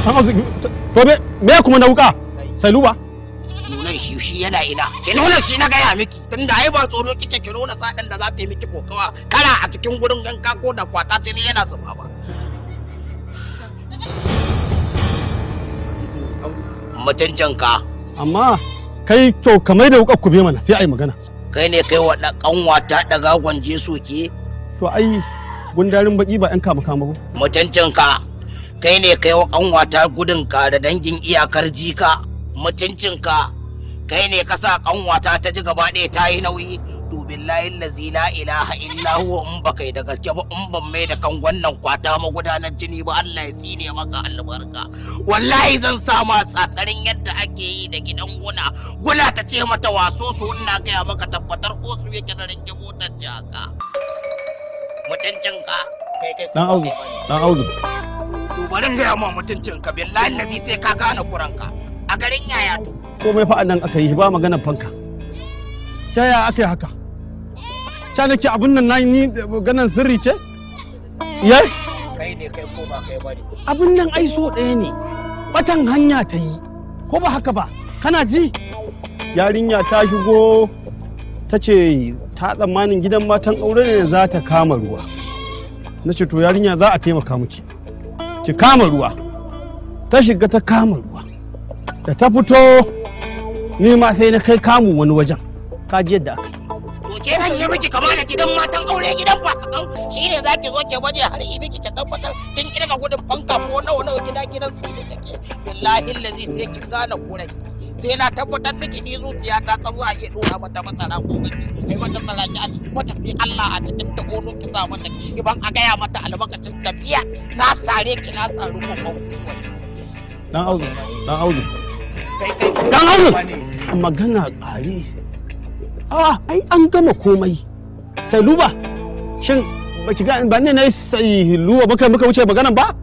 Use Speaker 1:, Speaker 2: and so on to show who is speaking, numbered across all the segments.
Speaker 1: To me kuma na wuka? Sai luba?
Speaker 2: Nuna shi yana ina. Ki nuna shi na gaya miki. Tunda ai ba tsoro kike ki nuna sadan da za ta yi miki kokawa. Kara a cikin gurin ganka ko da kwata ce ne yana zuba ba. Mutuncinka.
Speaker 1: Amma kai to kamar da wukar kube mana sai ai magana.
Speaker 2: Kai ne kai wa kanwata daga gwanje soke.
Speaker 1: To ai gundarin baki ba yan kama ba.
Speaker 2: Mutuncinka. Kai ne kai wa kanwata gudunka da dangin iyakar jika. Mutuncinka. Kai ne ka sa kanwata ta ji gaba ɗaya ta yi nauyi. To billahi allazi la ilaha illa huwa in baka yi da gaske ba in ban mai da kan wannan kwata magudanar jini ba Allah ya tsine maka albarka. Wallahi zan sa ma tsatsarin yadda ake yi da gidan guna ta ce mata waso su ina gaya maka tabbatar ko su yake da ringe motar jaka. Mutuncinka.
Speaker 1: Dan auzu.
Speaker 2: To bari gaya ma mutuncinka billahi allazi sai ka gane kuranka. A garin yaya to.
Speaker 1: Komai fa nan aka yi ba maganar fanka. Ta yaya aka yi haka? Ta nake abin nan na ni ganin sirri ce? Yai?
Speaker 2: Kai ne kai ko ba kai bane.
Speaker 1: Abin nan ai so ɗaya ne. Batan hanya ta yi. Ko ba haka ba? Kana ji? Yarinya ta shigo ta ce ta tsammanin gidan matan aure ne za ta kama ruwa. Na ce to yarinya za a taimaka miki. Ki kama ruwa. Ta shiga ta kama ruwa. Da ta fito ni ma sai na kai kamu wani wajen. Ka ji yadda aka yi.
Speaker 2: To ke nan yi miki kama da gidan matan aure gidan fasikan shi ne za ki zo ke baje har yi miki ta tabbatar kin kirga gudun fanka ko nawa gidan su ne take. Billahi allazi sai kin gane kuranki. Sai na tabbatar miki ni zuciya ta tsawo a iya dora mata masara ko baki. Kai mata saraki a cikin wata sai Allah a cikin ta kono ki sa mata iban a gaya mata albarkacin tafiya na sare ki na saru ko ban kuwa.
Speaker 1: Dan auzu. Dan auzu. Magana ƙari. Ai an gama komai. Sai luba. Shin baki ga ba ne nayi sai luba muka wuce maganan ba?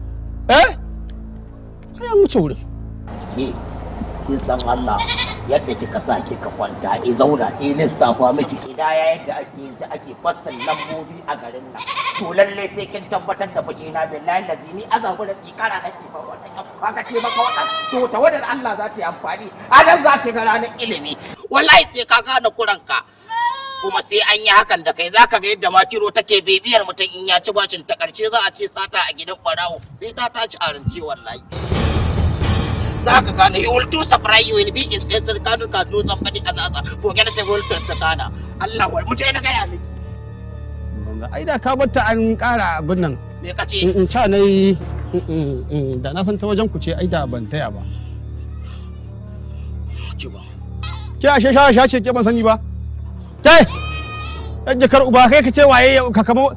Speaker 1: Sai an wuce wurin.
Speaker 2: Kin san Allah yadda kika sa kika kwanta zauna lissafa miki kidaya yadda ake fassan lambobi a garin nan. To lalle sai kin tabbatar da baki na billahi lazimi azabu da tsikara nake fa wannan kaga ce maka wannan to tawadar Allah za ta yi amfani adan za ta ga ranar ilimi wallahi sai ka gane kuranka kuma sai an yi hakan da kai zaka ga yadda makiro take bibiyar mutum in ya ci bacin ta karshe za a ce sata a gidan barawo sai ta tashi a rance wallahi zaka gane you will do surprise you will be in censor kanu ka do somebody another ko gane ta will ta kana Allah wal mutai na gaya miki
Speaker 1: ai da ka batta an kara abin nan
Speaker 2: me kace
Speaker 1: in ca nayi da na san ta wajen ku ce ai da ban taya ba
Speaker 2: ki ba
Speaker 1: ki ashe sha ce ke ban sani ba kai dan jakar uba kai ka ce waye ka kama